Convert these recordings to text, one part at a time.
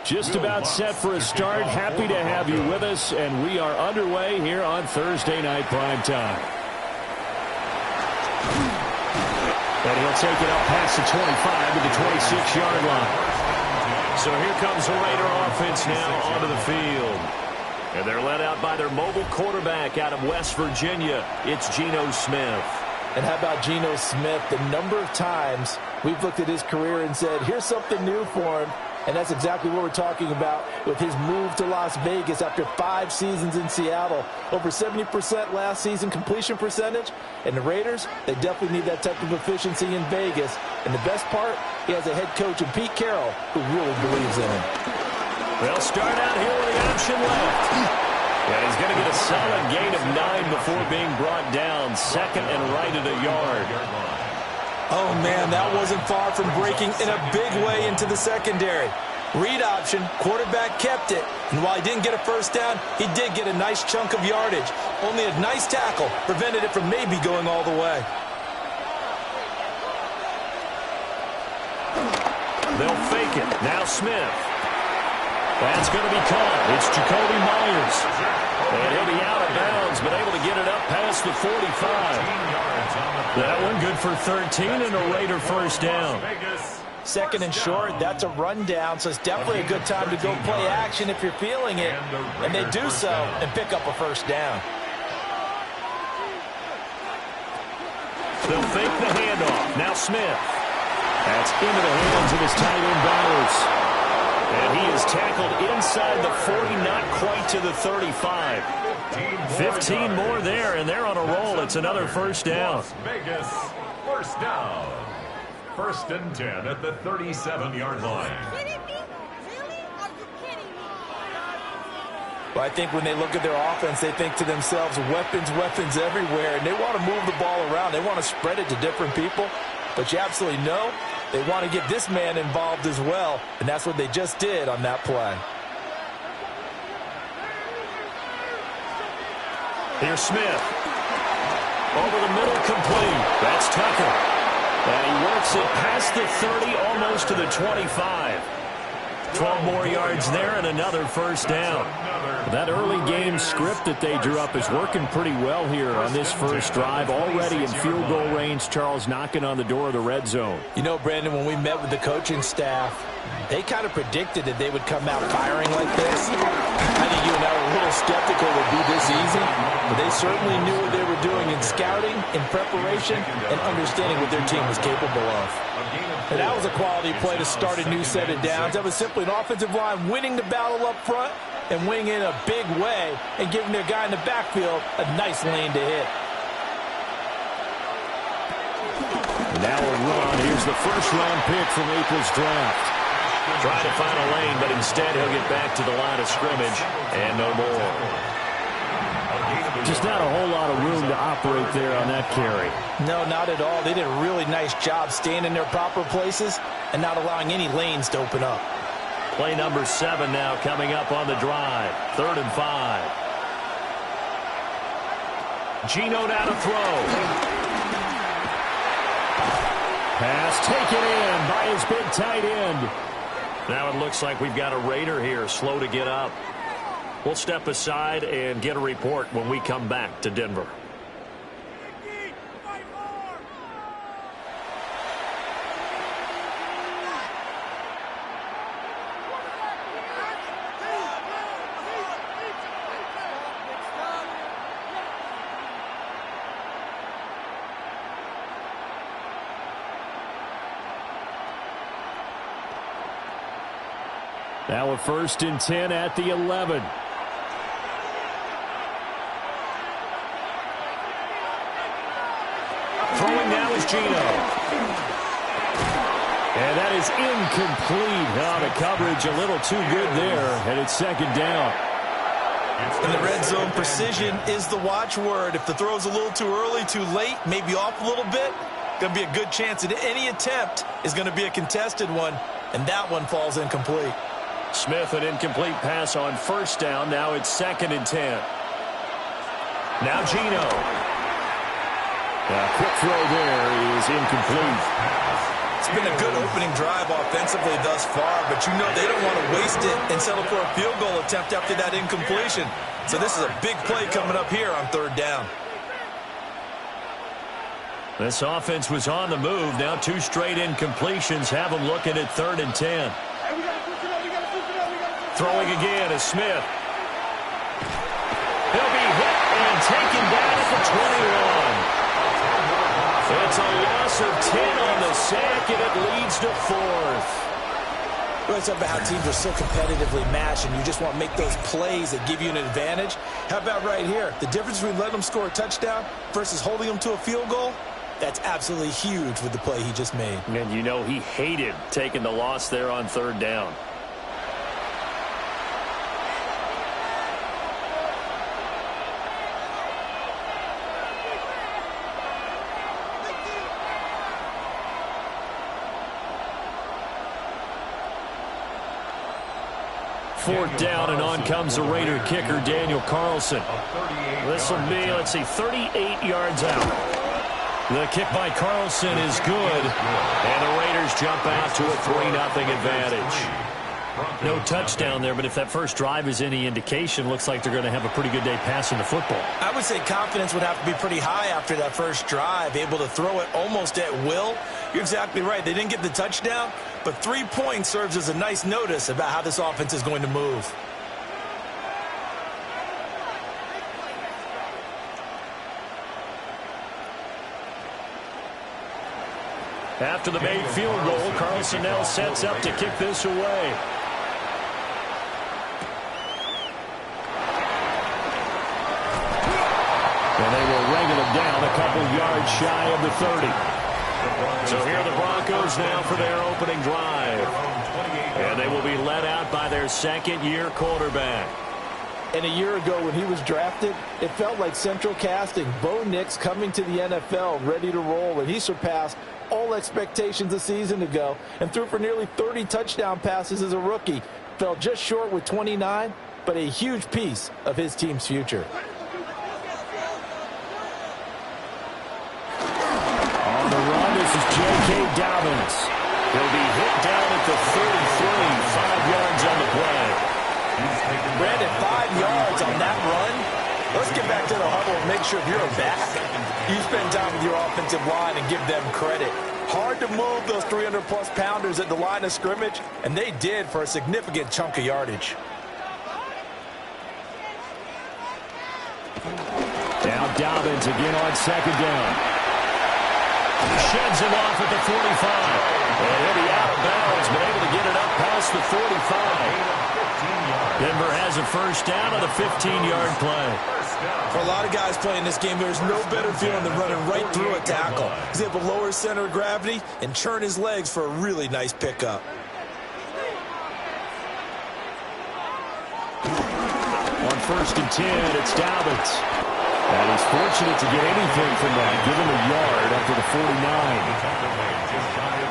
Just about set for a start. Happy to have you with us, and we are underway here on Thursday Night Primetime. And he'll take it up past the 25 to the 26-yard line. So here comes the Raider offense now onto the field. And they're led out by their mobile quarterback out of West Virginia. It's Geno Smith. And how about Geno Smith? The number of times we've looked at his career and said, here's something new for him. And that's exactly what we're talking about with his move to Las Vegas after 5 seasons in Seattle. Over 70% last season completion percentage. And the Raiders, they definitely need that type of efficiency in Vegas. And the best part, he has a head coach in Pete Carroll who really believes in him. They'll start out here with the option left. And he's going to get a solid gain of 9 before being brought down. Second and right at a yard. Oh, man, that wasn't far from breaking in a big way into the secondary. Read option, quarterback kept it. And while he didn't get a first down, he did get a nice chunk of yardage. Only a nice tackle prevented it from maybe going all the way. They'll fake it. Now Smith. That's going to be caught. It's Jacoby Myers. And he'll be out of bounds, but able to get it up past the 45. That one good for 13 and a Raider first down. Second and short, that's a rundown, so it's definitely a good time to go play action if you're feeling it. And they do so and pick up a first down. They'll fake the handoff. Now Smith. That's into the hands of his tight end Bowers. And he is tackled inside the 40, not quite to the 35. 15 more there, and they're on a roll. It's another first down. Vegas, first down. First and 10 at the 37-yard line. Well, I think when they look at their offense, they think to themselves, weapons, weapons everywhere. And they want to move the ball around. They want to spread it to different people. But you absolutely know they want to get this man involved as well. And that's what they just did on that play. Here's Smith. Over the middle, complete. That's Tucker. And he works it past the 30, almost to the 25. 12 more yards there and another first down. That early game script that they drew up is working pretty well here on this first drive. Already in field goal range, Charles knocking on the door of the red zone. You know, Brandon, when we met with the coaching staff, they kind of predicted that they would come out firing like this. I think you and I were a little skeptical it would be this easy, but they certainly knew what they were doing in scouting, in preparation, and understanding what their team was capable of. And that was a quality play to start a new set of downs. That was simply an offensive line winning the battle up front and winning in a big way and giving their guy in the backfield a nice lane to hit. Now a run. Here's the first-round pick from April's draft. Trying to find a lane, but instead he'll get back to the line of scrimmage and no more. Just not a whole lot of room to operate there on that carry. No, not at all. They did a really nice job staying in their proper places and not allowing any lanes to open up. Play number 7 now coming up on the drive. 3rd and 5. Geno now to throw. Pass taken in by his big tight end. Now it looks like we've got a Raider here, slow to get up. We'll step aside and get a report when we come back to Denver. Now a 1st and 10 at the 11. Throwing now is Geno. And that is incomplete. Oh, the coverage a little too good there, and it's 2nd down. In the red zone, precision is the watchword. If the throw's a little too early, too late, maybe off a little bit, going to be a good chance that any attempt is going to be a contested one, and that one falls incomplete. Smith, an incomplete pass on 1st down. Now it's 2nd and 10. Now Geno. A quick throw there is incomplete. It's been a good opening drive offensively thus far, but you know they don't want to waste it and settle for a field goal attempt after that incompletion. So this is a big play coming up here on third down. This offense was on the move. Now 2 straight incompletions have them looking at 3rd and 10. Throwing again is Smith. He'll be hit and taken down at the 21. It's a loss of 10 on the sack, and it leads to 4th. We're talking about how teams are so competitively matched, and you just want to make those plays that give you an advantage. How about right here? The difference between letting them score a touchdown versus holding them to a field goal? That's absolutely huge with the play he just made. And you know he hated taking the loss there on 3rd down. Fourth down, and on comes the Raider kicker, Daniel Carlson. This will be, let's see, 38 yards out. The kick by Carlson is good, and the Raiders jump out to a 3-0 advantage. No touchdown there, but if that first drive is any indication, looks like they're going to have a pretty good day passing the football. I would say confidence would have to be pretty high after that first drive, able to throw it almost at will. You're exactly right. They didn't get the touchdown, but 3 points serves as a nice notice about how this offense is going to move. After the made field goal, Carlson now sets up to kick this away. And they will wrangle him down a couple yards shy of the 30. So here are the Broncos now for their opening drive. And they will be led out by their second-year quarterback. And a year ago when he was drafted, it felt like central casting. Bo Nix coming to the NFL ready to roll, and he surpassed all expectations a season ago and threw for nearly 30 touchdown passes as a rookie. Fell just short with 29, but a huge piece of his team's future. On the run, this is J.K. Dobbins. He'll be hit down at the 33, 5 yards on the play. Brandon, 5 yards on that run. Let's get back to the huddle and make sure you're a back. You spend time with your offensive line and give them credit. Hard to move those 300-plus pounders at the line of scrimmage, and they did for a significant chunk of yardage. Now Dobbins again on second down. Sheds him off at the 45. And he'll be out of bounds, but able to get it up past the 45. Denver has a first down on the 15-yard play. For a lot of guys playing this game, there's no better feeling than running right through a tackle. He's able to lower his center of gravity and churn his legs for a really nice pickup. On 1st and 10, it's Dobbins. And he's fortunate to get anything from that, given a yard up to the 49.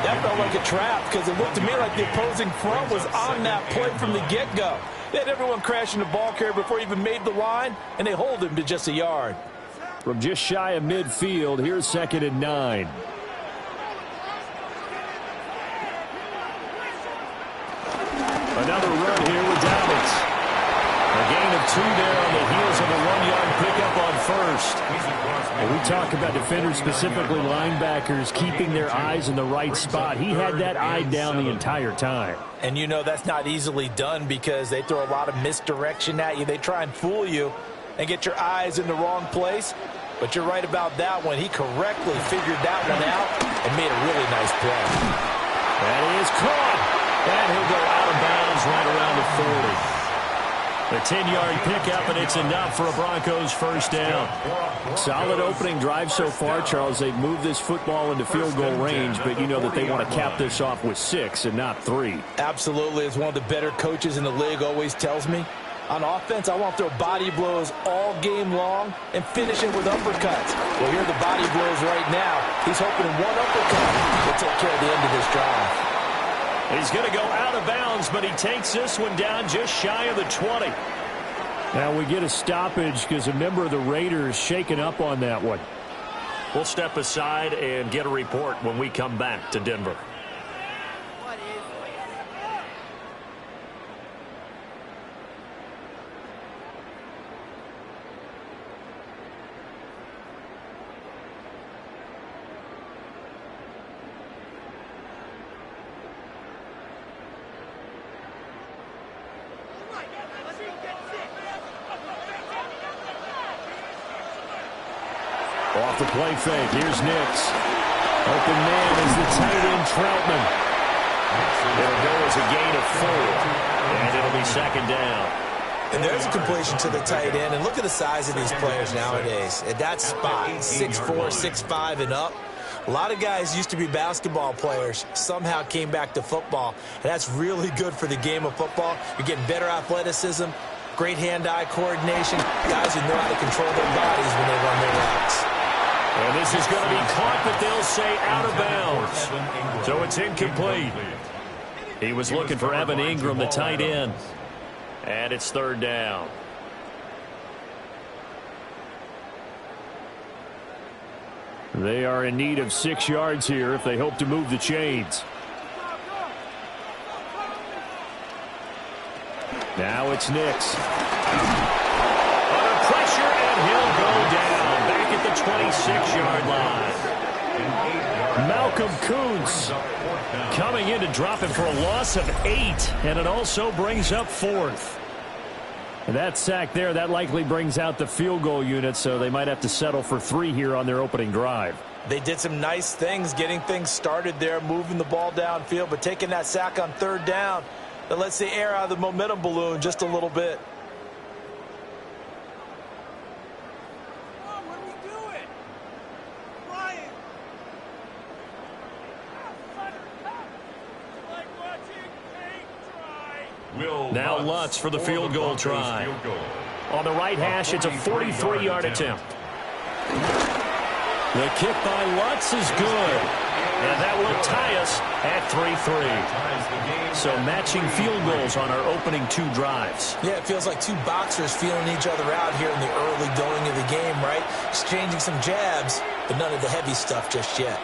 That felt like a trap because it looked to me like the opposing front was on that play from the get-go. They had everyone crashing the ball carrier before he even made the line, and they hold him to just a yard. From just shy of midfield, here's 2nd and 9. Another run here with Dobbins. A gain of 2 there on the heels of a 1-yard pickup on 1st. And we talk about defenders, specifically linebackers, keeping their eyes in the right spot. He had that eye down the entire time. And you know that's not easily done because they throw a lot of misdirection at you. They try and fool you and get your eyes in the wrong place. But you're right about that one. He correctly figured that one out and made a really nice play. And he is caught. And he'll go out of bounds right around the 40. A 10-yard pickup, and it's enough for a Broncos first down. Solid opening drive so far, Charles. They've moved this football into field goal range, but you know that they want to cap this off with 6 and not 3. Absolutely. As one of the better coaches in the league always tells me, on offense, I want to throw body blows all game long and finish it with uppercuts. Well, here are the body blows right now. He's hoping one uppercut will take care of the end of this drive. He's going to go out of bounds, but he takes this one down just shy of the 20. Now we get a stoppage because a member of the Raiders shaken up on that one. We'll step aside and get a report when we come back to Denver. Off the play fake, here's Nix. Open man is the tight end, Troutman. It'll go as a gain of 4, and it'll be second down. And there's a completion to the tight end. And look at the size of these players nowadays. At that spot, 6'4", 6'5", and up. A lot of guys used to be basketball players, somehow came back to football. And that's really good for the game of football. You're getting better athleticism, great hand-eye coordination, guys who know how to control their bodies when they run their routes. And this is going to be caught, but they'll say out of bounds. So it's incomplete. He was looking for Evan Ingram, the tight end. And it's third down. They are in need of 6 yards here if they hope to move the chains. Now it's Nix. Under pressure, and he'll go down. Back at the 26-yard line. Malcolm Kuntz coming in to drop it for a loss of 8. And it also brings up 4th. And that sack there, that likely brings out the field goal unit, so they might have to settle for 3 here on their opening drive. They did some nice things getting things started there, moving the ball downfield, but taking that sack on third down, that lets the air out of the momentum balloon just a little bit. Now Lutz for the field goal try. On the right hash, it's a 43-yard attempt. The kick by Lutz is good. And that will tie us at 3-3. So matching field goals on our opening 2 drives. Yeah, it feels like 2 boxers feeling each other out here in the early going of the game, right? Exchanging some jabs, but none of the heavy stuff just yet.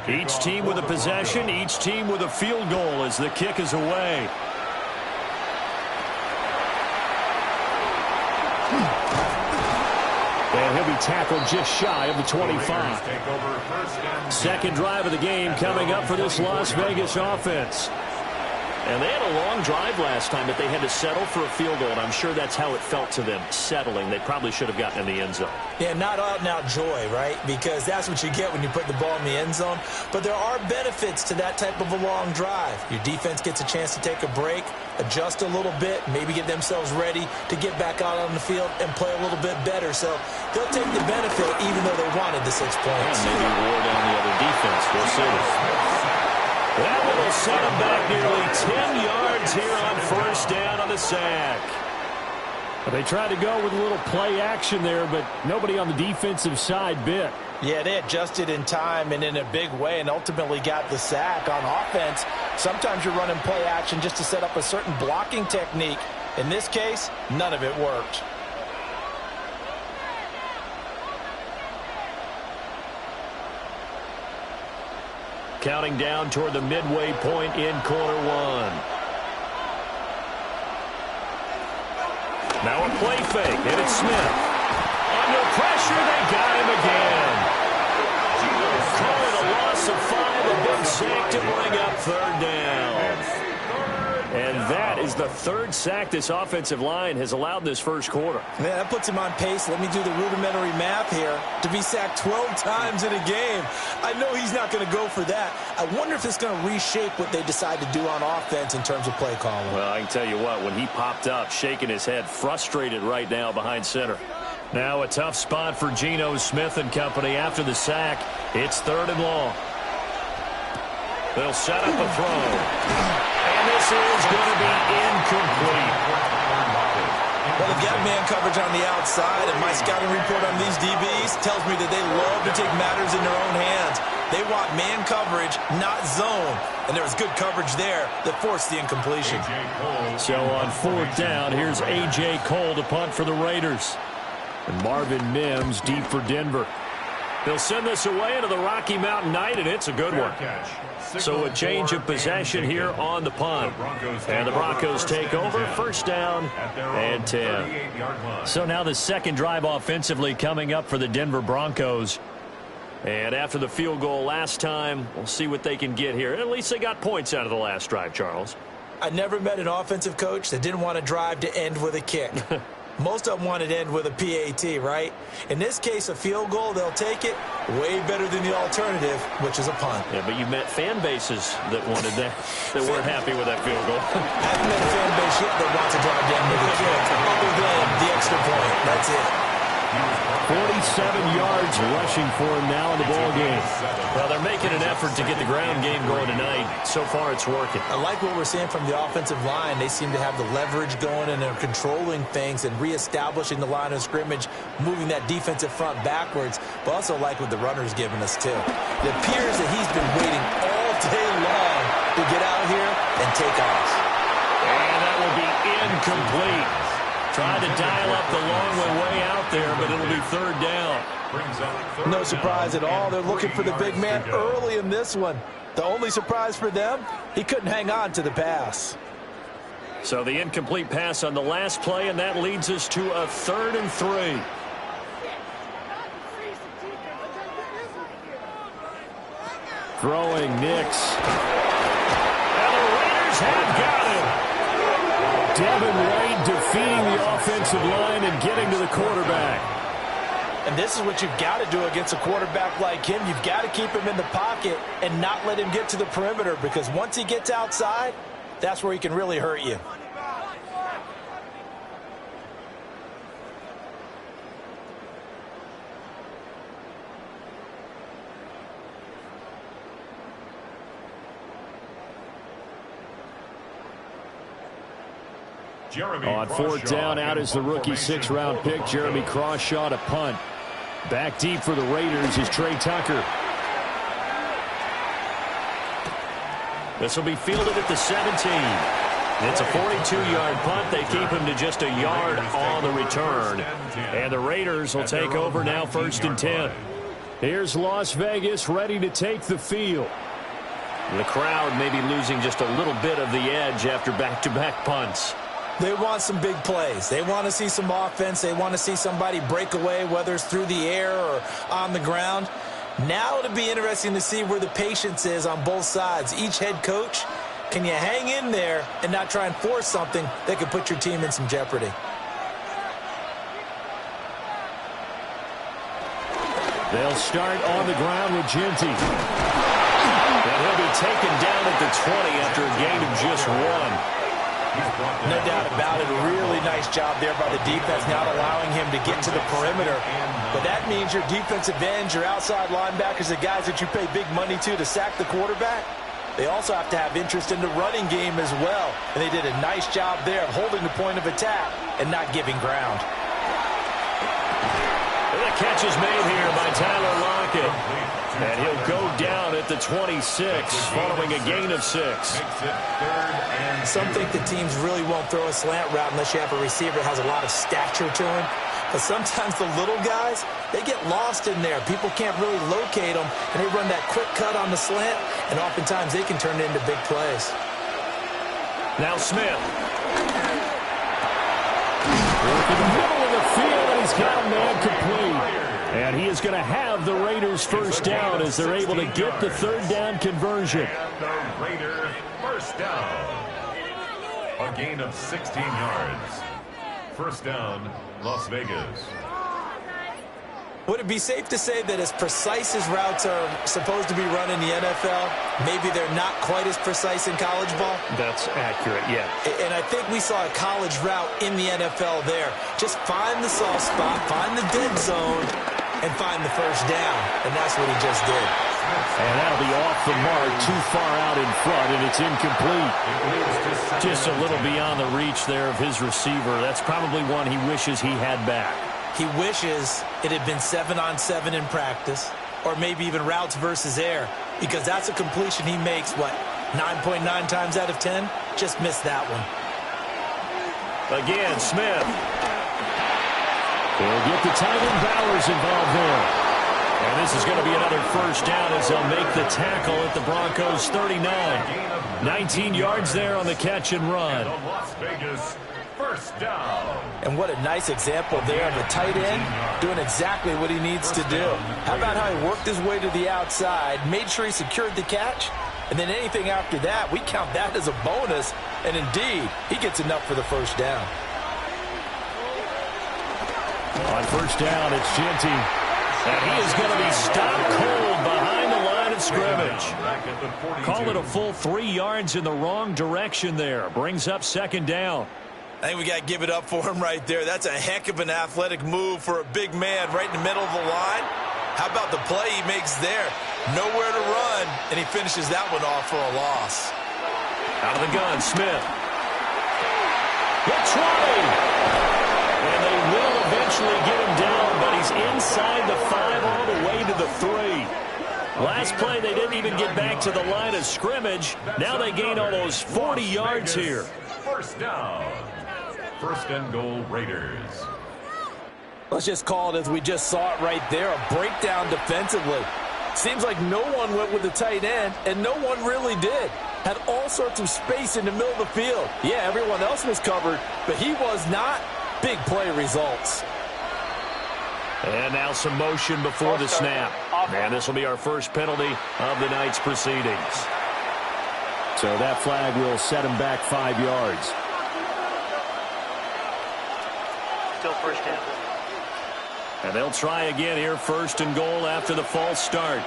Each team with a possession, each team with a field goal as the kick is away. And he'll be tackled just shy of the 25. Second drive of the game coming up for this Las Vegas offense. And they had a long drive last time, but they had to settle for a field goal, and I'm sure that's how it felt to them, settling. They probably should have gotten in the end zone. Yeah, not out-and-out joy, right? Because that's what you get when you put the ball in the end zone. But there are benefits to that type of a long drive. Your defense gets a chance to take a break, adjust a little bit, maybe get themselves ready to get back out on the field and play a little bit better. So they'll take the benefit even though they wanted the 6 points. And maybe wore down the other defense. We'll see. That will set him back nearly 10 yards here on first down on the sack. They tried to go with a little play action there, but nobody on the defensive side bit. Yeah, they adjusted in time and in a big way and ultimately got the sack on offense. Sometimes you're running play action just to set up a certain blocking technique. In this case, none of it worked. Counting down toward the midway point in quarter 1. Now a play fake, and it's Smith. Under pressure, they got him again. Call it a loss of 5, a big sack to bring up third down. And that is the 3rd sack this offensive line has allowed this first quarter. Yeah, that puts him on pace. Let me do the rudimentary math here. To be sacked 12 times in a game. I know he's not going to go for that. I wonder if it's going to reshape what they decide to do on offense in terms of play calling. Well, I can tell you what, when he popped up, shaking his head, frustrated right now behind center. Now a tough spot for Geno Smith and company after the sack. It's 3rd and long. They'll set up a throw. And this is going to be incomplete. Well, they've got man coverage on the outside, and my scouting report on these DBs tells me that they love to take matters in their own hands. They want man coverage, not zone. And there was good coverage there that forced the incompletion. So on 4th down, here's A.J. Cole to punt for the Raiders. And Marvin Mims deep for Denver. They'll send this away into the Rocky Mountain Night, and it's a good one. So a change of possession here on the punt. And the Broncos take over, first down and 10. So now the second drive offensively coming up for the Denver Broncos. And after the field goal last time, we'll see what they can get here. At least they got points out of the last drive, Charles. I never met an offensive coach that didn't want to drive to end with a kick. Most of them wanted to end with a PAT, right? In this case, a field goal, they'll take it. Way better than the alternative, which is a punt. Yeah, but you met fan bases that wanted that, that weren't happy with that field goal. I haven't met a fan base yet that wants to drive down with a kick, other than the extra point. That's it. 47 yards rushing for him now in the ball game. Well, they're making an effort to get the ground game going tonight. So far, it's working. I like what we're seeing from the offensive line. They seem to have the leverage going, and they're controlling things and reestablishing the line of scrimmage, moving that defensive front backwards, but also like what the runner's giving us, too. It appears that he's been waiting all day long to get out here and take off. And that will be incomplete. Tried to dial up the long way out there, but it'll be third down. No surprise at all. They're looking for the big man early in this one. The only surprise for them, he couldn't hang on to the pass. So the incomplete pass on the last play, and that leads us to a 3rd and 3. Throwing Nix. And the Raiders have got him. Devin White defeating the offensive line and getting to the quarterback. And this is what you've got to do against a quarterback like him. You've got to keep him in the pocket and not let him get to the perimeter, because once he gets outside, that's where he can really hurt you. On 4th down, out is the rookie 6th-round pick, Jeremy Crawshaw, to punt. Back deep for the Raiders is Trey Tucker. This will be fielded at the 17. It's a 42-yard punt. They keep him to just a yard on the return. And the Raiders will take over now, 1st and 10. Here's Las Vegas ready to take the field. The crowd may be losing just a little bit of the edge after back-to-back punts. They want some big plays. They want to see some offense. They want to see somebody break away, whether it's through the air or on the ground. Now it'll be interesting to see where the patience is on both sides. Each head coach, can you hang in there and not try and force something that could put your team in some jeopardy? They'll start on the ground with Ginty. And he'll be taken down at the 20 after a gain of just 1. No doubt about it. A really nice job there by the defense, not allowing him to get to the perimeter. But that means your defensive ends, your outside linebackers, the guys that you pay big money to sack the quarterback, they also have to have interest in the running game as well. And they did a nice job there of holding the point of attack and not giving ground. And the catch is made here by Tyler Lockett. And he'll go down at the 26 following a gain of 6. Some think the teams really won't throw a slant route unless you have a receiver that has a lot of stature to him. But sometimes the little guys, they get lost in there. People can't really locate them, and they run that quick cut on the slant, and oftentimes they can turn it into big plays. Now Smith. Working the middle of the field, and he's got a man complete. And he is going to have the Raiders first down as they're able to get the 3rd down conversion. And the Raiders first down. A gain of 16 yards. First down, Las Vegas. Would it be safe to say that as precise as routes are supposed to be run in the NFL, maybe they're not quite as precise in college ball? That's accurate, yeah. And I think we saw a college route in the NFL there. Just find the soft spot, find the dead zone, and find the first down. And that's what he just did. And that'll be off the mark, too far out in front, and it's incomplete. Just a little beyond the reach there of his receiver. That's probably one he wishes he had back. He wishes it had been 7-on-7 in practice, or maybe even routes versus air, because that's a completion he makes, what, 9.9 times out of 10? Just missed that one. Again, Smith. They'll get the tight end Bowers involved there. And this is going to be another first down as they'll make the tackle at the Broncos 39. 19 yards there on the catch and run. Las Vegas first down. And what a nice example there of a tight end doing exactly what he needs to do. How about how he worked his way to the outside, made sure he secured the catch, and then anything after that, we count that as a bonus. And indeed, he gets enough for the first down. On first down, it's Ginty. And he is going to be stopped cold behind the line of scrimmage. Call it a full 3 yards in the wrong direction there. Brings up second down. I think we got to give it up for him right there. That's a heck of an athletic move for a big man right in the middle of the line. How about the play he makes there? Nowhere to run, and he finishes that one off for a loss. Out of the gun, Smith. The 20. And they will eventually get him down, but he's inside the 5 all the way to the 3. Last play, they didn't even get back to the line of scrimmage. Now they gain almost 40 yards here. First down. First and goal, Raiders. Let's just call it as we just saw it right there, a breakdown defensively. Seems like no one went with the tight end, and no one really did. Had all sorts of space in the middle of the field. Yeah, everyone else was covered, but he was not. Big play results. And now some motion before the snap. And this will be our first penalty of the night's proceedings. So that flag will set him back 5 yards. Still first down. And they'll try again here, first and goal after the false start.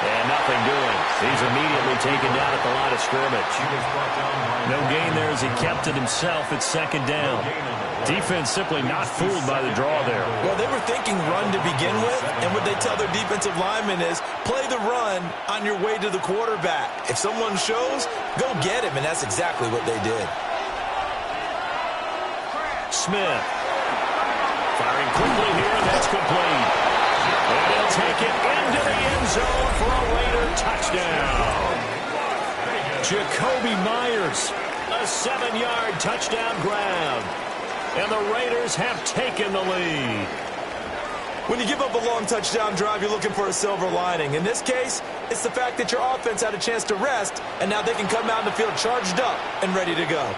And nothing doing. He's immediately taken down at the line of scrimmage. No gain there as he kept it himself at second down. Defense simply not fooled by the draw there. Well, they were thinking run to begin with, and what they tell their defensive linemen is play the run on your way to the quarterback. If someone shows, go get him, and that's exactly what they did. Smith. Firing quickly here, and that's complete. And he'll take it into the end zone for a Raider touchdown. Jacoby Myers, a 7-yard touchdown grab. And the Raiders have taken the lead. When you give up a long touchdown drive, you're looking for a silver lining. In this case, it's the fact that your offense had a chance to rest, and now they can come out in the field charged up and ready to go.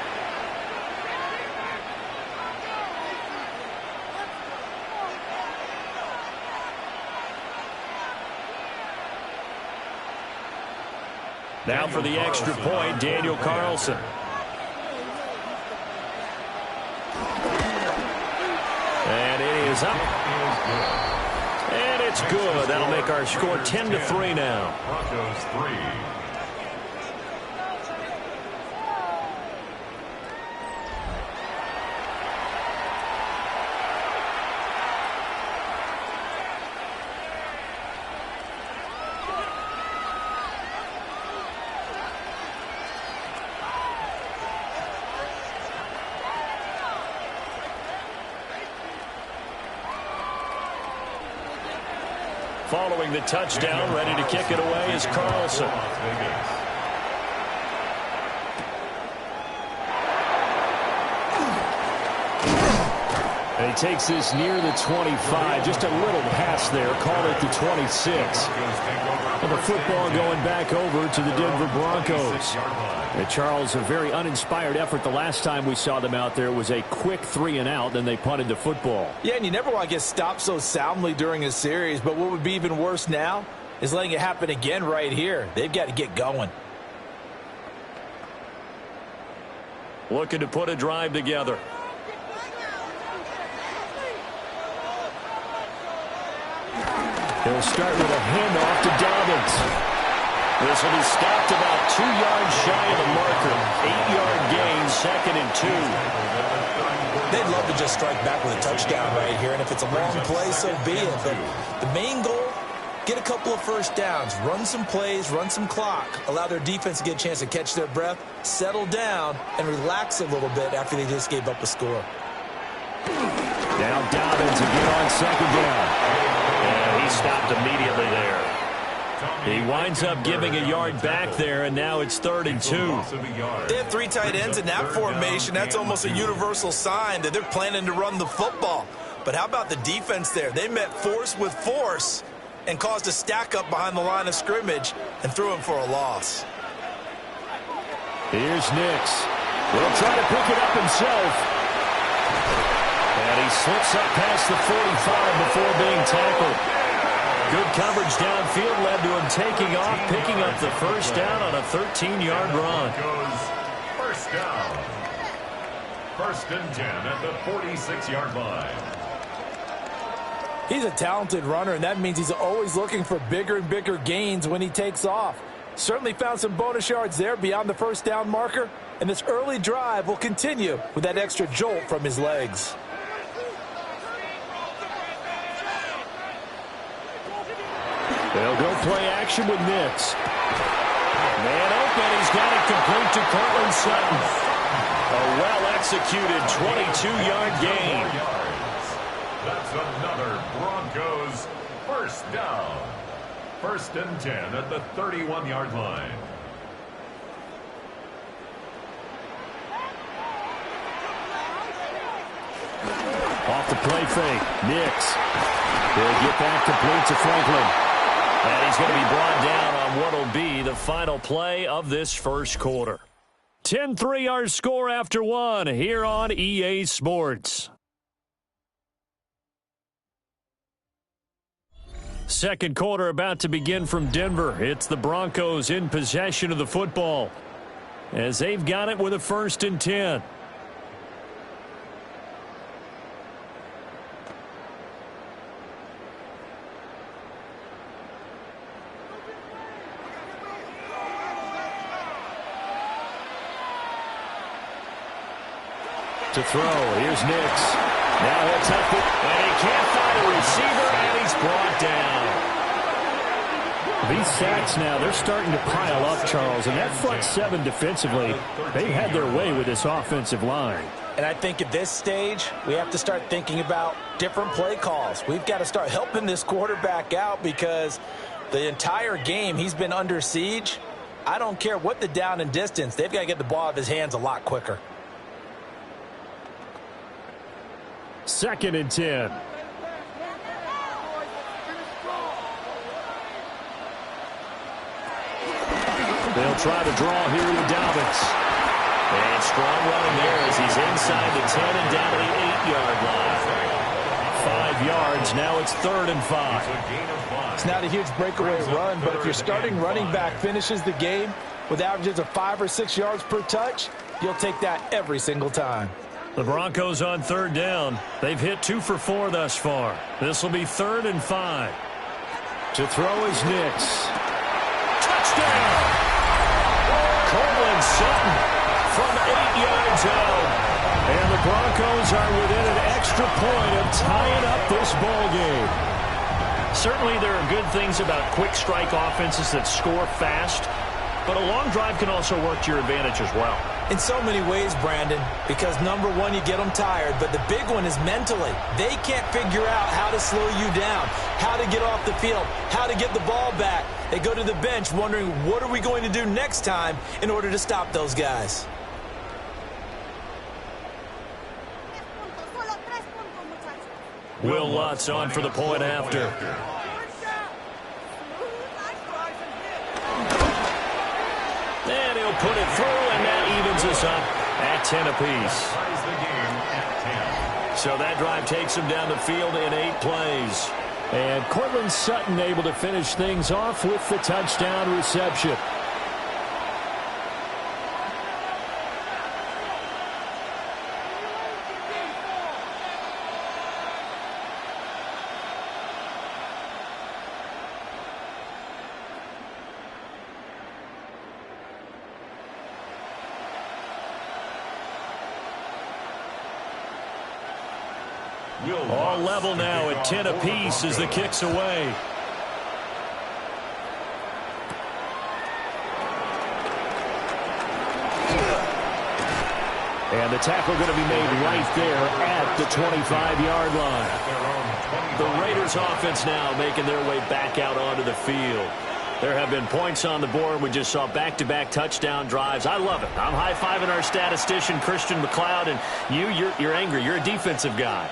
Now for the extra point, Daniel Carlson. And it is up. And it's good. That'll make our score 10-3 now. Broncos 3. Following the touchdown, ready to kick it away is Carlson. And he takes this near the 25. Just a little pass there. Call it the 26. And the football going back over to the Denver Broncos. And Charles, a very uninspired effort the last time we saw them out there. It was a quick 3-and-out, then they punted the football. Yeah, and you never want to get stopped so soundly during a series, but what would be even worse now is letting it happen again right here. They've got to get going. Looking to put a drive together. They'll start with a handoff to Dobbins. This will be stopped about 2 yards shy of the marker. 8-yard gain, 2nd and 2. They'd love to just strike back with a touchdown right here, and if it's a long play, so be it. But the main goal, get a couple of first downs, run some plays, run some clock, allow their defense to get a chance to catch their breath, settle down, and relax a little bit after they just gave up a score. Now Dobbins again on second down. And he stopped immediately there. He winds up giving a yard back there, and now it's 3rd and 2. They have 3 tight ends in that formation. That's almost a universal sign that they're planning to run the football. But how about the defense there? They met force with force and caused a stack up behind the line of scrimmage and threw him for a loss. Here's Nix. He'll try to pick it up himself. And he slips up past the 45 before being tackled. Good coverage downfield led to him taking off, picking up the first down on a 13-yard run. First down. 1st and 10 at the 46-yard line. He's a talented runner, and that means he's always looking for bigger and bigger gains when he takes off. Certainly found some bonus yards there beyond the first down marker, and this early drive will continue with that extra jolt from his legs. They'll go play action with Nix. Man open, he's got it complete to Cortland Sutton. A well-executed 22-yard gain. That's another Broncos first down. 1st and 10 at the 31-yard line. Off the play fake, Nix. They'll get that complete to Franklin. And he's going to be brought down on what will be the final play of this first quarter. 10-3 our score after 1 here on EA Sports. Second quarter about to begin from Denver. It's the Broncos in possession of the football as they've got it with a 1st and 10. To throw, here's Nix. Now he'll tuck it, and he can't find a receiver, and he's brought down. These sacks now, they're starting to pile up, Charles, and that front 7 defensively, they've had their way with this offensive line. And I think at this stage, we have to start thinking about different play calls. We've got to start helping this quarterback out because the entire game he's been under siege. I don't care what the down and distance, they've got to get the ball out of his hands a lot quicker. 2nd and 10. They'll try to draw here with Dobbins. And strong running there as he's inside the 10 and down to the 8-yard line. 5 yards, now it's 3rd and 5. It's not a huge breakaway run, but if your starting running back finishes the game with averages of 5 or 6 yards per touch, you'll take that every single time. The Broncos on 3rd down. They've hit 2 for 4 thus far. This will be 3rd and 5. To throw is Nix. Touchdown! Cortland Sutton from 8 yards out. And the Broncos are within an extra point of tying up this ball game. Certainly there are good things about quick strike offenses that score fast, but a long drive can also work to your advantage as well. In so many ways, Brandon, because number one, you get them tired, but the big one is mentally. They can't figure out how to slow you down, how to get off the field, how to get the ball back. They go to the bench wondering, what are we going to do next time in order to stop those guys? Will Lutz on for the point after. And he'll put it through, and that evens us up at 10 apiece. So that drive takes him down the field in 8 plays. And Cortland Sutton able to finish things off with the touchdown reception. All level now at 10 apiece as the kick's away. And the tackle going to be made right there at the 25-yard line. The Raiders offense now making their way back out onto the field. There have been points on the board. We just saw back-to-back touchdown drives. I love it. I'm high-fiving our statistician, Christian McLeod, and you're angry. You're a defensive guy.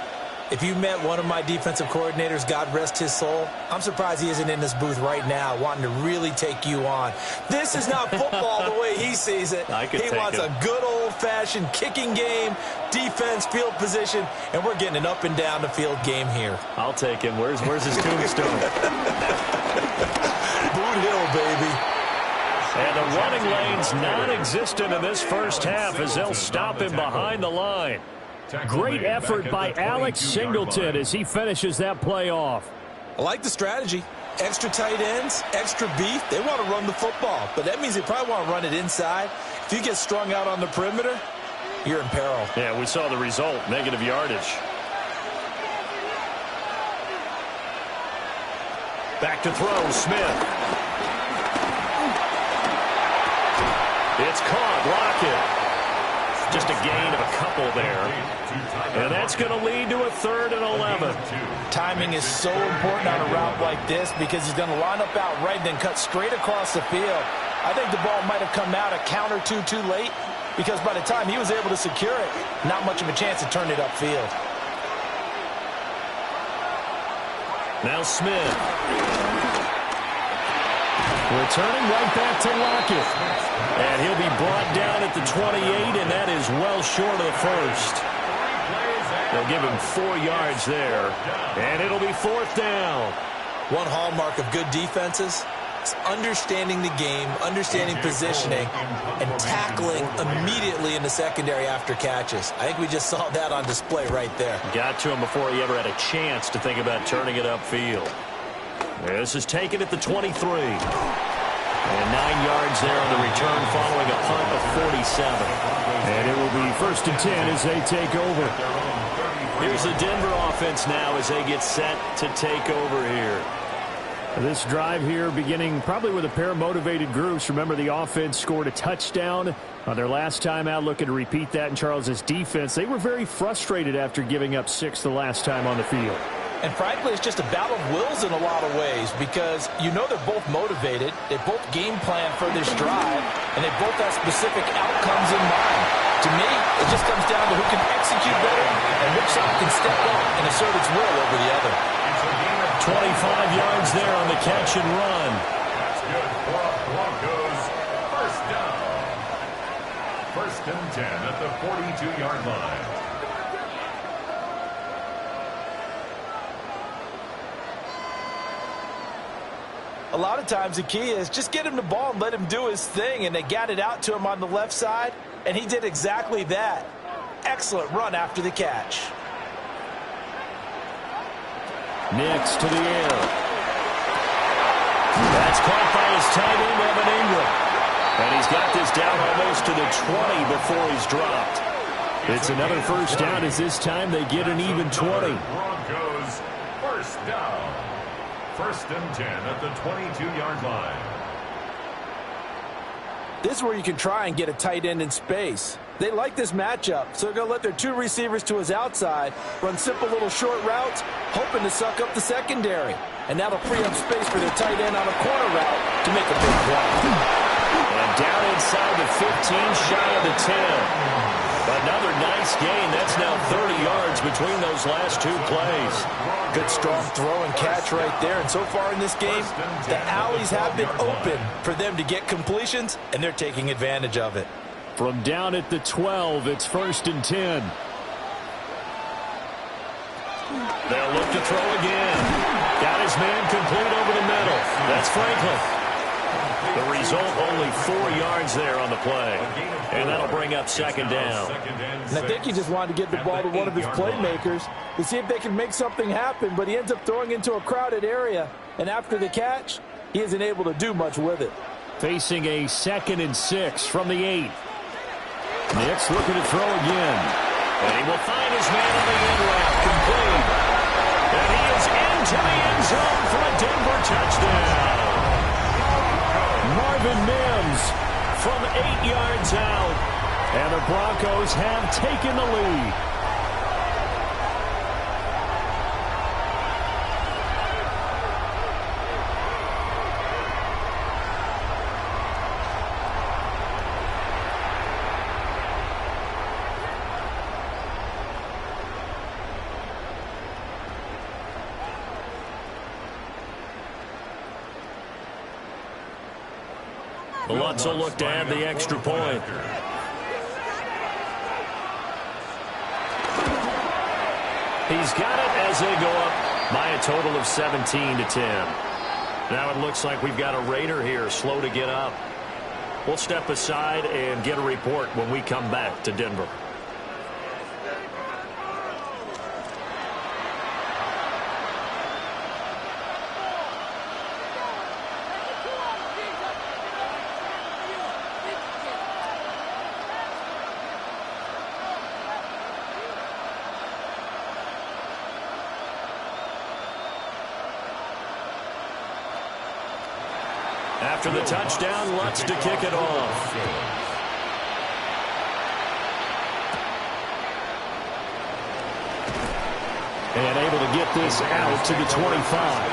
If you met one of my defensive coordinators, God rest his soul, I'm surprised he isn't in this booth right now wanting to really take you on. This is not football the way he sees it. He wants a good old-fashioned kicking game, defense, field position, and we're getting an up-and-down-the-field game here. I'll take him. Where's his tombstone? Boot Hill, baby. And the running lane's non-existent in this first half as they'll stop him behind the line. Great effort by Alex Singleton as he finishes that play off. I like the strategy. Extra tight ends, extra beef. They want to run the football, but that means they probably want to run it inside. If you get strung out on the perimeter, you're in peril. Yeah, we saw the result, negative yardage. Back to throw, Smith. It's caught, Lockett. Just a gain of a couple there. And that's going to lead to a 3rd and 11. Timing is so important on a route like this because he's going to line up out right and then cut straight across the field. I think the ball might have come out a count or two too late because by the time he was able to secure it, not much of a chance to turn it upfield. Now Smith. Returning right back to Lockett. And he'll be brought down at the 28, and that is well short of the first. They'll give him 4 yards there, and it'll be 4th down. One hallmark of good defenses is understanding the game, understanding positioning, and tackling immediately in the secondary after catches. I think we just saw that on display right there. Got to him before he ever had a chance to think about turning it upfield. This is taken at the 23. And 9 yards there on the return following a punt of 47. And it will be 1st and 10 as they take over. Here's the Denver offense now as they get set to take over here. This drive here beginning probably with a pair of motivated groups. Remember, the offense scored a touchdown on their last time out, looking to repeat that in Charles's defense. They were very frustrated after giving up 6 the last time on the field. And frankly, it's just a battle of wills in a lot of ways because you know they're both motivated, they both game plan for this drive, and they both have specific outcomes in mind. To me, it just comes down to who can execute better and which side can step up and assert its will over the other. 25 yards there on the catch and run. That's good for Broncos. First down. 1st and 10 at the 42-yard line. A lot of times the key is just get him the ball and let him do his thing, and they got it out to him on the left side, and he did exactly that. Excellent run after the catch. Next to the air. That's caught by his tight end, Evan Ingram. And he's got this down almost to the 20 before he's dropped. It's another 1st down as this time they get an even 20. Broncos, 1st down. 1st and 10 at the 22-yard line. This is where you can try and get a tight end in space. They like this matchup, so they're going to let their 2 receivers to his outside run simple little short routes, hoping to suck up the secondary. And that'll free up space for their tight end on a corner route to make a big play. And down inside the 15, shy of the 10. Another nice gain. That's now 30 yards between those last 2 plays. Good strong throw and catch right there. And so far in this game, the alleys have been open for them to get completions, and they're taking advantage of it. From down at the 12, it's 1st and 10. They'll look to throw again. Got his man complete over the middle. That's Franklin. The result, only 4 yards there on the play. And that'll bring up 2nd down. And I think he just wanted to get the ball to one of his playmakers to see if they can make something happen, but he ends up throwing into a crowded area. And after the catch, he isn't able to do much with it. Facing a 2nd and 6 from the 8. Nick's looking to throw again. And he will find his man on the end route, complete. And he is into the end zone for a Denver touchdown. Marvin Mims from 8 yards out. And the Broncos have taken the lead. Lutz will look to add the extra point. He's got it as they go up by a total of 17-10. Now it looks like we've got a Raider here, slow to get up. We'll step aside and get a report when we come back to Denver. After the touchdown, Lutz to kick it off. And able to get this out to the 25.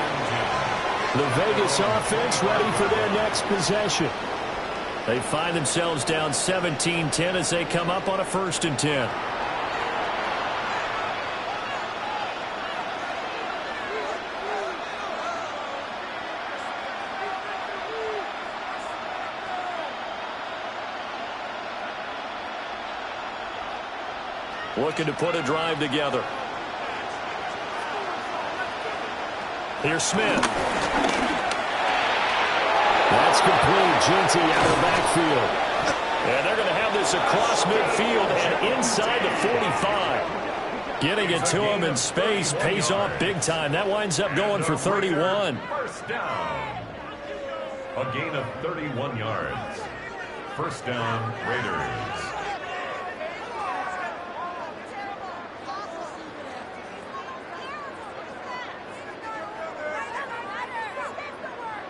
The Vegas offense ready for their next possession. They find themselves down 17-10 as they come up on a 1st and 10. Looking to put a drive together. Here's Smith. That's complete. Genty out of the backfield. And they're going to have this across midfield and inside the 45. Getting it to him in space pays off big time. That winds up going for 31. First down. A gain of 31 yards. First down, Raiders.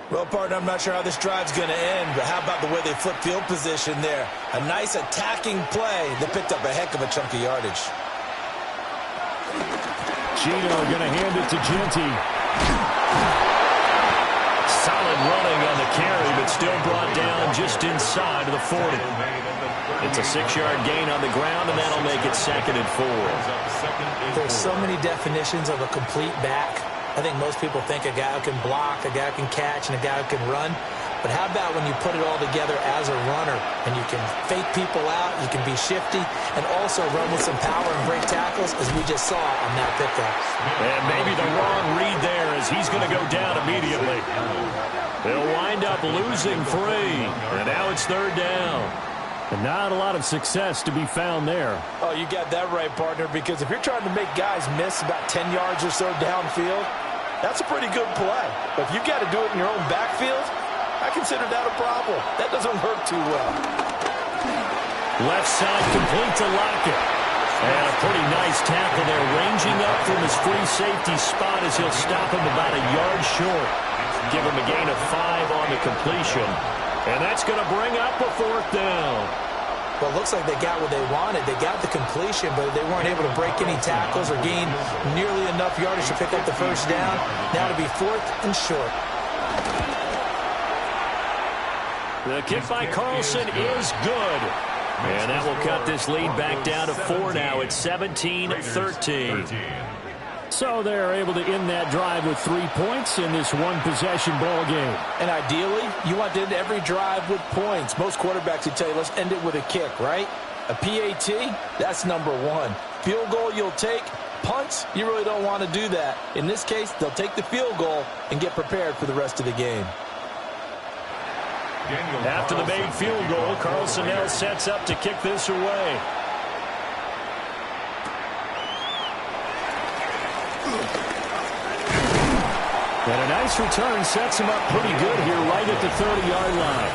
Well, partner, I'm not sure how this drive's going to end, but how about the way they flip field position there? A nice attacking play that picked up a heck of a chunk of yardage. Gino going to hand it to Genty. Solid running on the carry, but still brought down just inside of the 40. It's a 6-yard gain on the ground, and that'll make it 2nd and 4. There's so many definitions of a complete back. I think most people think a guy who can block, a guy who can catch, and a guy who can run. But how about when you put it all together as a runner, and you can fake people out, you can be shifty, and also run with some power and break tackles, as we just saw on that pickup. And maybe the wrong read there, as he's going to go down immediately. They'll wind up losing 3, and now it's 3rd down. And not a lot of success to be found there. Oh, you got that right, partner, because if you're trying to make guys miss about 10 yards or so downfield, that's a pretty good play. But if you got to do it in your own backfield, I consider that a problem. That doesn't work too well. Left side complete to Lockett. And a pretty nice tackle there, ranging up from his free safety spot as he'll stop him about a yard short. Give him a gain of 5 on the completion. And that's going to bring up a 4th down. Well, it looks like they got what they wanted. They got the completion, but they weren't able to break any tackles or gain nearly enough yardage to pick up the 1st down. Now to be 4th and short. The kick by Carlson is good. And that will cut this lead back down to 4 now. It's 17-13. So they're able to end that drive with 3 points in this one-possession ball game. And ideally, you want to end every drive with points. Most quarterbacks would tell you, let's end it with a kick, right? A PAT, that's number 1. Field goal you'll take. Punts, you really don't want to do that. In this case, they'll take the field goal and get prepared for the rest of the game. After the made field goal, Carlson now sets up to kick this away. And a nice return sets him up pretty good here right at the 30-yard line.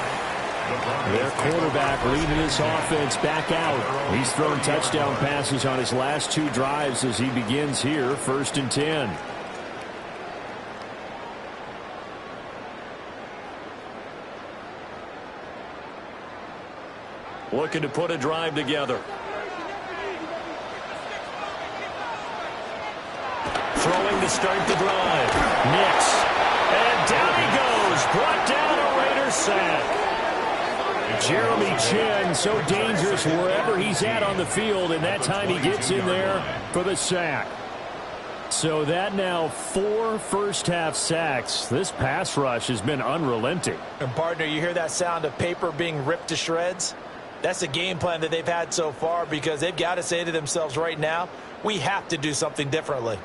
Their quarterback leading this offense back out. He's thrown touchdown passes on his last 2 drives as he begins here, 1st and 10. Looking to put a drive together. Throwing to start the drive. Nix. And down he goes. Brought down a Raider sack. Jeremy Chin, so dangerous wherever he's at on the field, and that time he gets in there for the sack. So that now 4 first-half sacks. This pass rush has been unrelenting. And, partner, you hear that sound of paper being ripped to shreds? That's a game plan that they've had so far because they've got to say to themselves right now, we have to do something differently.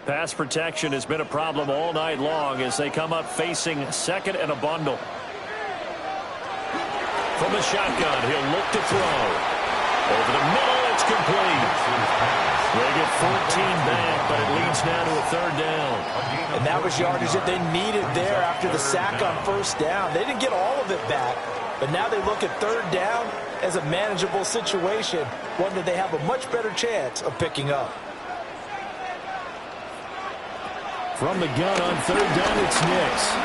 Pass protection has been a problem all night long as they come up facing second and a bundle. From the shotgun, he'll look to throw. Over the middle, it's complete. They get 14 back, but it leads now to a third down. And that was yardage that they needed there after the sack on first down. They didn't get all of it back, but now they look at third down as a manageable situation, one that they have a much better chance of picking up. From the gun on third down, it's Nix.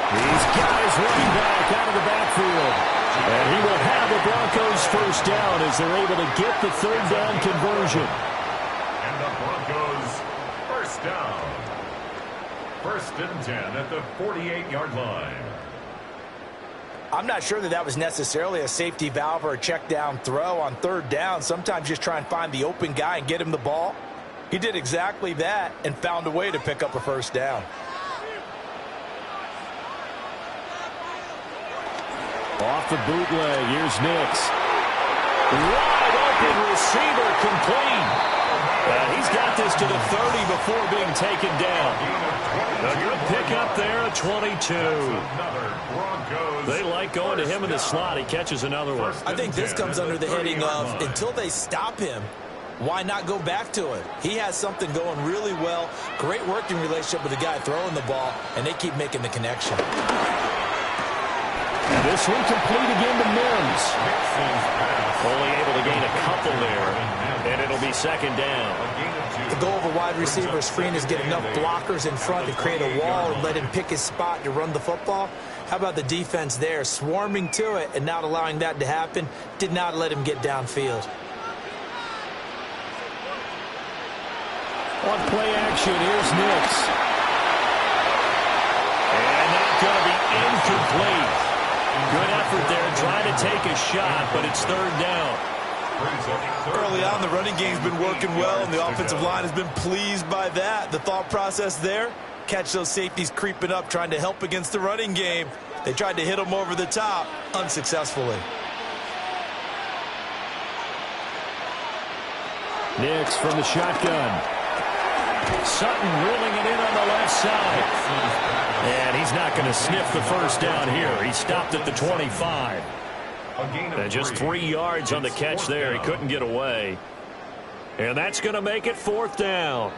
These guys running back out of the backfield. And he will have the Broncos first down as they're able to get the third down conversion. And the Broncos first down. 1st and 10 at the 48-yard line. I'm not sure that was necessarily a safety valve or a check down throw on third down. Sometimes just try and find the open guy and get him the ball. He did exactly that and found a way to pick up a first down. Off the bootleg, here's Nix. Wide open receiver complete. And he's got this to the 30 before being taken down. A good pickup there at 22. They like going to him in the slot. He catches another one. I think this comes under the heading of until they stop him, why not go back to it? He has something going really well. Great working relationship with the guy throwing the ball, and they keep making the connection. And this one complete again to Mims. Only able to gain a couple there, and it'll be second down. The goal of a wide receiver screen is get enough blockers in front to create a wall and let him pick his spot to run the football. How about the defense there, swarming to it and not allowing that to happen? Did not let him get downfield. On play action, here's Nix. And that's going to be incomplete. Good effort there, trying to take a shot, but it's third down. Early on, the running game's been working well, and the offensive line has been pleased by that. The thought process there, catch those safeties creeping up, trying to help against the running game. They tried to hit them over the top, unsuccessfully. Nix from the shotgun. Sutton reeling it in on the left side. And he's not going to sniff the first down here. He stopped at the 25. And just 3 yards on the catch there. He couldn't get away. And that's going to make it fourth down.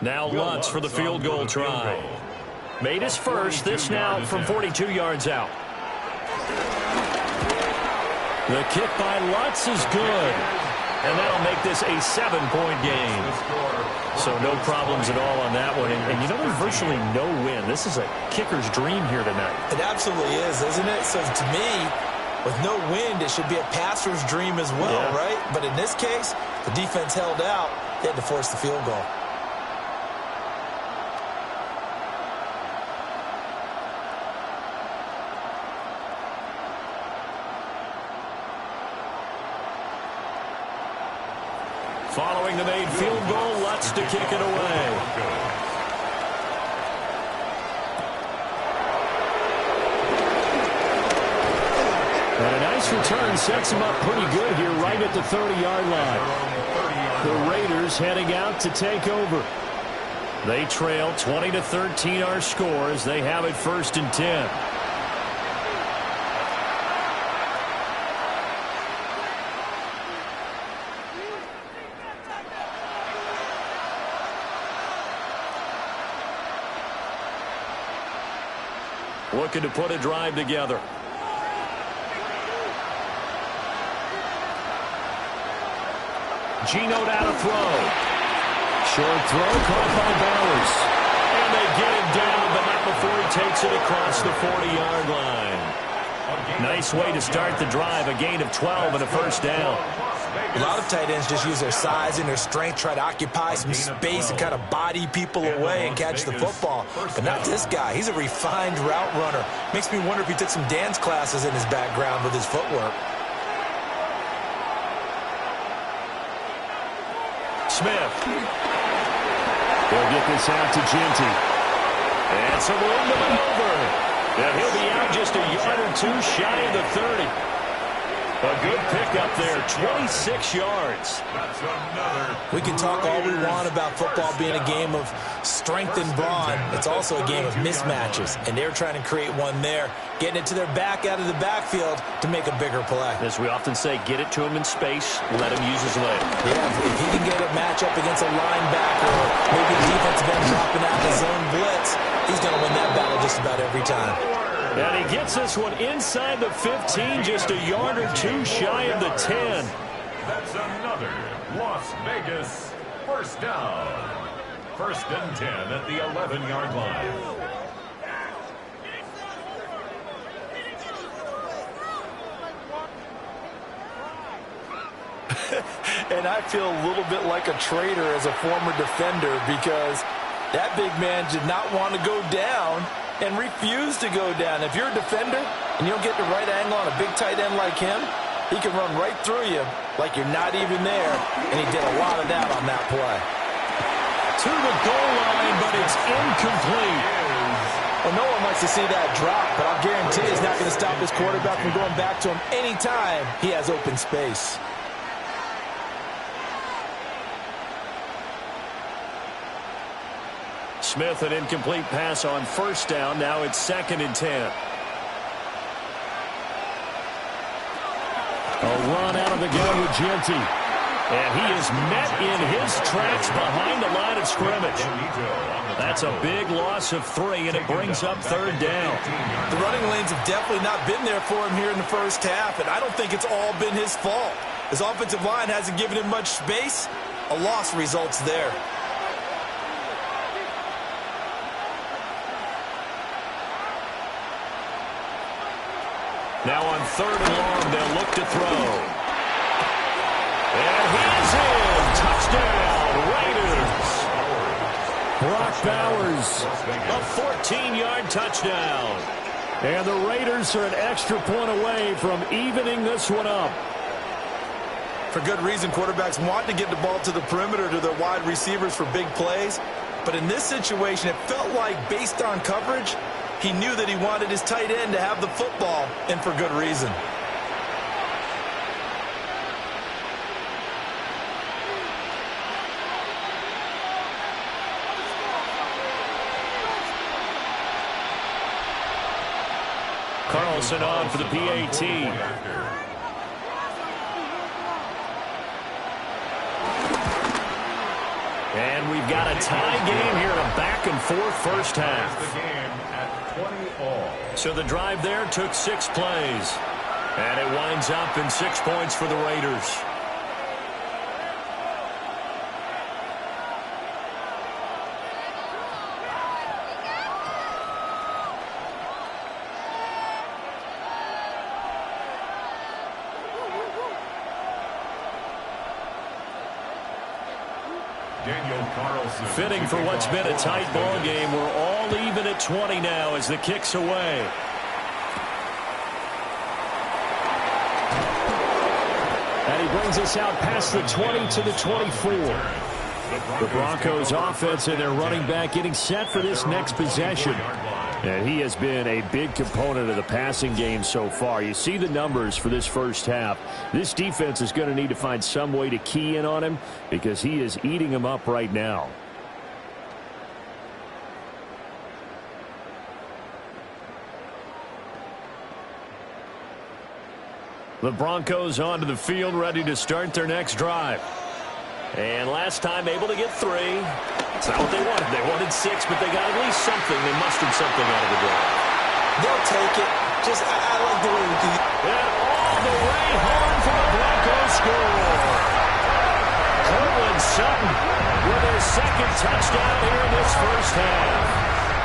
Now Lutz for the field goal try. Made his first. This now from 42 yards out. The kick by Lutz is good. And that'll make this a 7-point game. So no problems at all on that one. And you know, there's virtually no win. This is a kicker's dream here tonight. It absolutely is, isn't it? So to me, with no wind, it should be a passer's dream as well, right? But in this case, the defense held out. They had to force the field goal. Following the made field goal, Lutz to kick it away. And a nice return sets him up pretty good here right at the 30-yard line. The Raiders heading out to take over. They trail 20-13 our scores. They have it 1st and 10. Looking to put a drive together. Geno down to throw. Short throw caught by Bowers. And they get him down, but not before he takes it across the 40-yard line. Nice way to start the drive. A gain of 12 and a first down. A lot of tight ends just use their size and their strength, try to occupy some space and kind of body people away and catch the football. But not this guy. He's a refined route runner. Makes me wonder if he took some dance classes in his background with his footwork. Smith. He'll get this out to Genty. And some room to maneuver. And he'll be out just a yard or two shy of the 30. A good pickup there, 26 yards. We can talk all we want about football being a game of strength and brawn. It's also a game of mismatches, and they're trying to create one there, getting it to their back out of the backfield to make a bigger play. As we often say, get it to him in space, let him use his leg. Yeah, if he can get a matchup against a linebacker or maybe a defensive end dropping out the zone blitz, he's going to win that battle just about every time. And he gets this one inside the 15, just a yard or two shy of the 10. That's another Las Vegas first down. 1st and 10 at the 11-yard line. And I feel a little bit like a traitor as a former defender because that big man did not want to go down and refused to go down. If you're a defender and you don't get the right angle on a big tight end like him, he can run right through you like you're not even there, and he did a lot of that on that play. To the goal line, but it's incomplete. Well, no one wants to see that drop, but I'll guarantee it's not going to stop his quarterback from going back to him anytime he has open space. Smith, an incomplete pass on 1st down. Now it's 2nd and 10. A run out of the gun with Genty. And he is met in his tracks behind the line of scrimmage. That's a big loss of 3, and it brings up 3rd down. The running lanes have definitely not been there for him here in the first half, and I don't think it's all been his fault. His offensive line hasn't given him much space. A loss results there. Now on 3rd and long, they'll look to throw. And he's in. Touchdown, Raiders. Brock Bowers, a 14-yard touchdown. And the Raiders are an extra point away from evening this one up. For good reason, quarterbacks want to get the ball to the perimeter to their wide receivers for big plays. But in this situation, it felt like based on coverage, he knew that he wanted his tight end to have the football, and for good reason. Carlson on for the PAT. And we've got a tie game here in a back-and-forth first half. So the drive there took 6 plays. And it winds up in 6 points for the Raiders. Fitting for what's been a tight ball game. We're all even at 20 now as the kick's away. And he brings us out past the 20 to the 24. The Broncos offense and their running back getting set for this next possession. And he has been a big component of the passing game so far. You see the numbers for this first half. This defense is going to need to find some way to key in on him because he is eating them up right now. The Broncos onto the field, ready to start their next drive. And last time able to get 3. It's not what they wanted. They wanted 6, but they got at least something. They mustered something out of the drive. They'll take it. Just, I like the way we do it. And all the way home for the Broncos score. Cortland Sutton with his 2nd touchdown here in this first half.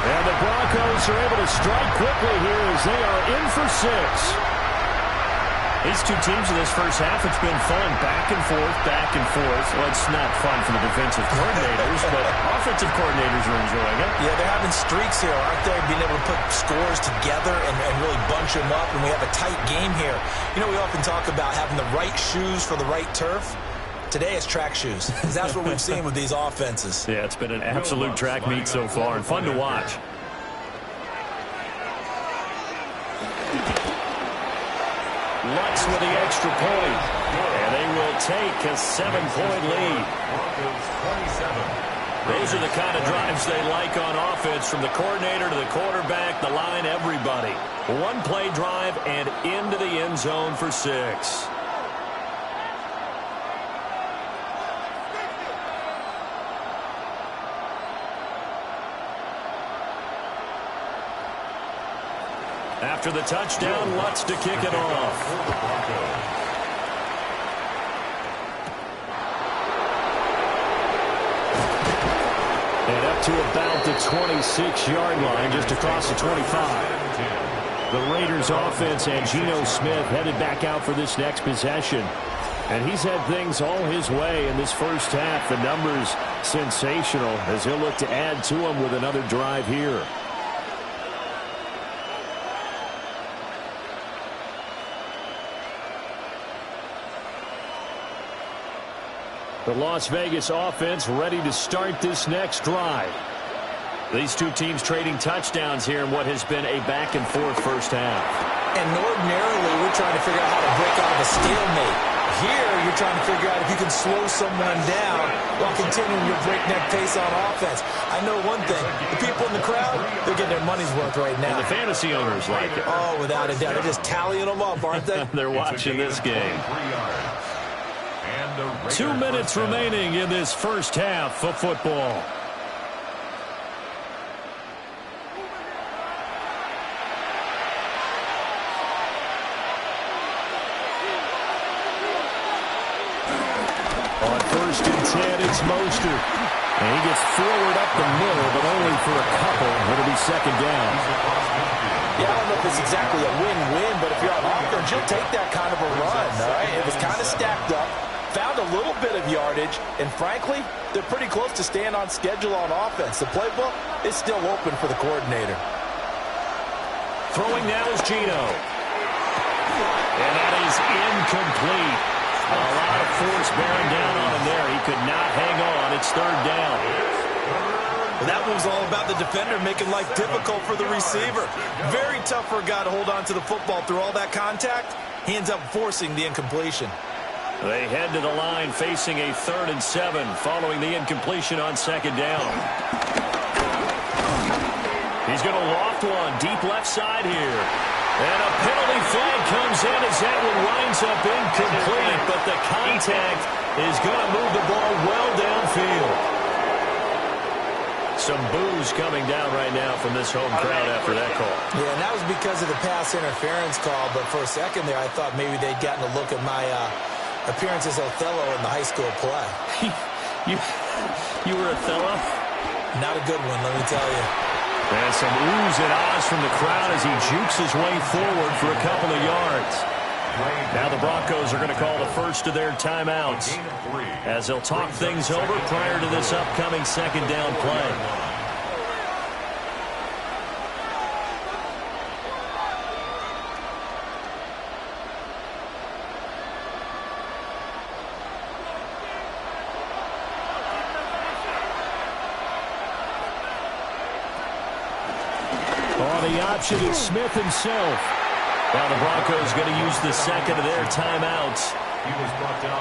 And the Broncos are able to strike quickly here as they are in for 6. These two teams in this first half, it's been fun. Back and forth, back and forth. Well, it's not fun for the defensive coordinators, but offensive coordinators are enjoying it. Yeah, they're having streaks here, aren't they? Being able to put scores together and really bunch them up, and we have a tight game here. You know, we often talk about having the right shoes for the right turf. Today it's track shoes. That's what we've seen with these offenses. Yeah, it's been an absolute track meet so far and fun to watch. Lutz with the extra point. And they will take a 7-point lead. Those are the kind of drives they like on offense, from the coordinator to the quarterback, the line, everybody. One play drive and into the end zone for 6. After the touchdown, Lutz to kick it off. And up to about the 26-yard line, just across the 25. The Raiders offense and Geno Smith headed back out for this next possession. And he's had things all his way in this first half. The numbers sensational as he'll look to add to them with another drive here. The Las Vegas offense ready to start this next drive. These two teams trading touchdowns here in what has been a back-and-forth first half. And ordinarily, we're trying to figure out how to break out of a stalemate. Here, you're trying to figure out if you can slow someone down while continuing your breakneck pace on offense. I know one thing. The people in the crowd, they're getting their money's worth right now. And the fantasy owners like it. Oh, without a doubt. They're just tallying them up, aren't they? They're watching this game. 2 minutes remaining in this first half of football. On 1st and 10, it's Mostert. And he gets forward up the middle, but only for a couple. It'll be second down. Yeah, I don't know if it's exactly a win-win, but if you're on offense, you'll take that kind of a run, all right? It was kind of stacked up. Found a little bit of yardage, and frankly, they're pretty close to staying on schedule on offense. The playbook is still open for the coordinator. Throwing now is Geno. And that is incomplete. A lot of force bearing down on him there. He could not hang on. It's 3rd down. Well, that one was all about the defender making life difficult for the receiver. Very tough for a guy to hold on to the football through all that contact. He ends up forcing the incompletion. They head to the line facing a 3rd and 7 following the incompletion on 2nd down. He's going to loft one deep left side here. And a penalty flag comes in as that one winds up incomplete, but the contact is going to move the ball well downfield. Some boos coming down right now from this home crowd after that call. Yeah, and that was because of the pass interference call, but for a second there I thought maybe they'd gotten a look at my appearance as Othello in the high school play. You were Othello? Not a good one, let me tell you. And some oohs and ahs from the crowd as he jukes his way forward for a couple of yards. Now the Broncos are going to call the first of their timeouts as they'll talk things over prior to this upcoming 2nd down play. The option is Smith himself. Now the Broncos going to use the second of their timeouts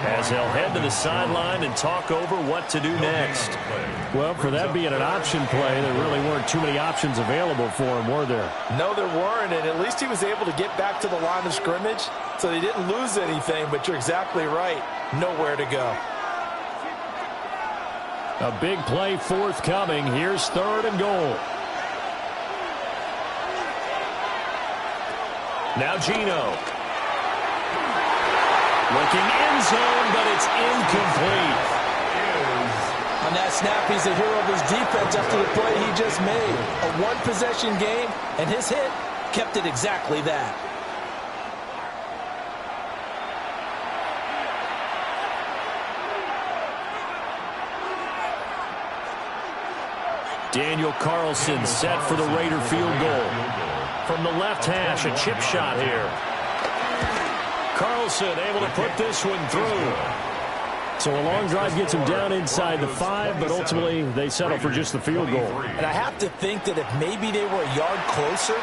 as they'll head to the sideline and talk over what to do next. Well, for that being an option play, there really weren't too many options available for him, were there? No, there weren't, and at least he was able to get back to the line of scrimmage, so they didn't lose anything, but you're exactly right. Nowhere to go. A big play forthcoming. Here's 3rd and goal. Now Geno. Looking end zone, but it's incomplete. On that snap, he's a hero of his defense after the play he just made. A one-possession game, and his hit kept it exactly that. Daniel Carlson set for the Raider field goal. From the left hash, a chip shot here. Carlson able to put this one through. So a long drive gets them down inside the 5, but ultimately they settle for just the field goal. And I have to think that if maybe they were a yard closer,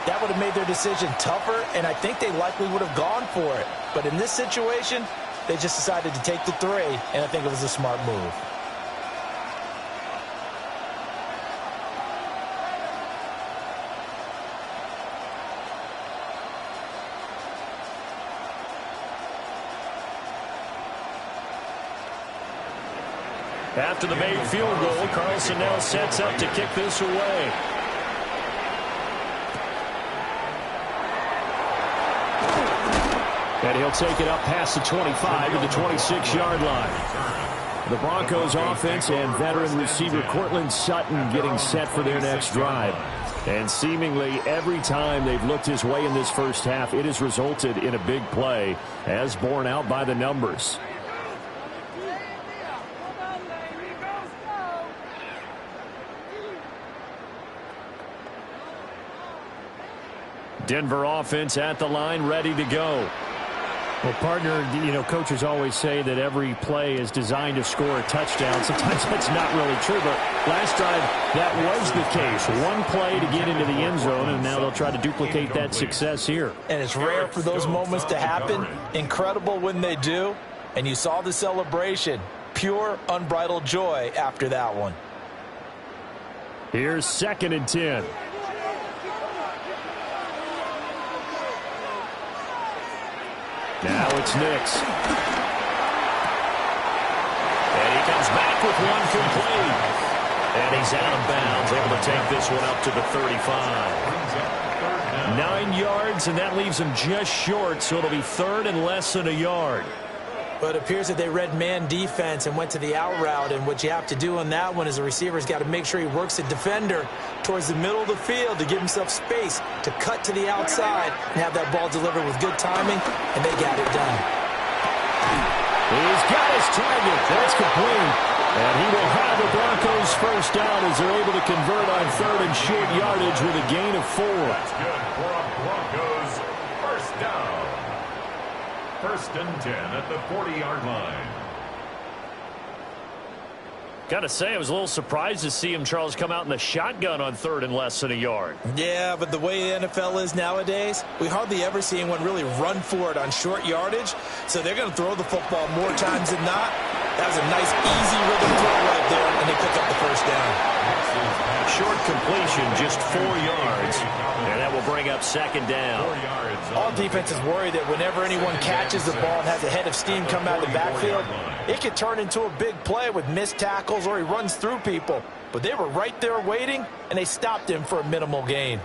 that would have made their decision tougher, and I think they likely would have gone for it. But in this situation, they just decided to take the 3, and I think it was a smart move. After the made field goal, Carlson now sets up to kick this away. And he'll take it up past the 25 to the 26-yard line. The Broncos offense and veteran receiver Cortland Sutton getting set for their next drive. And seemingly every time they've looked his way in this first half, it has resulted in a big play, as borne out by the numbers. Denver offense at the line, ready to go. Well, partner, coaches always say that every play is designed to score a touchdown. Sometimes that's not really true, but last drive, that was the case. One play to get into the end zone, and now they'll try to duplicate that success here. And it's rare for those moments to happen. Incredible when they do. And you saw the celebration. Pure, unbridled joy after that one. Here's 2nd and 10. Now it's Nix. And he comes back with one complete. And he's out of bounds, able to take this one up to the 35. 9 yards, and that leaves him just short, so it'll be 3rd and less than a yard. But it appears that they read man defense and went to the out route, and what you have to do on that one is the receiver's got to make sure he works the defender towards the middle of the field to give himself space to cut to the outside and have that ball delivered with good timing, and they got it done. He's got his target. That's complete. And he will have the Broncos first down as they're able to convert on 3rd and short yardage with a gain of 4. That's good for a Broncos first down. 1st and 10 at the 40-yard line. Got to say, I was a little surprised to see him, Charles, come out in the shotgun on 3rd and less than a yard. Yeah, but the way the NFL is nowadays, we hardly ever see anyone really run for it on short yardage. So they're going to throw the football more times than not. That was a nice, easy rhythm throw right there, and they pick up the first down. Short completion, just 4 yards, and that will bring up 2nd down. All defenses worry that whenever anyone catches the ball and has a head of steam come out of the backfield, it could turn into a big play with missed tackles or he runs through people. But they were right there waiting, and they stopped him for a minimal gain.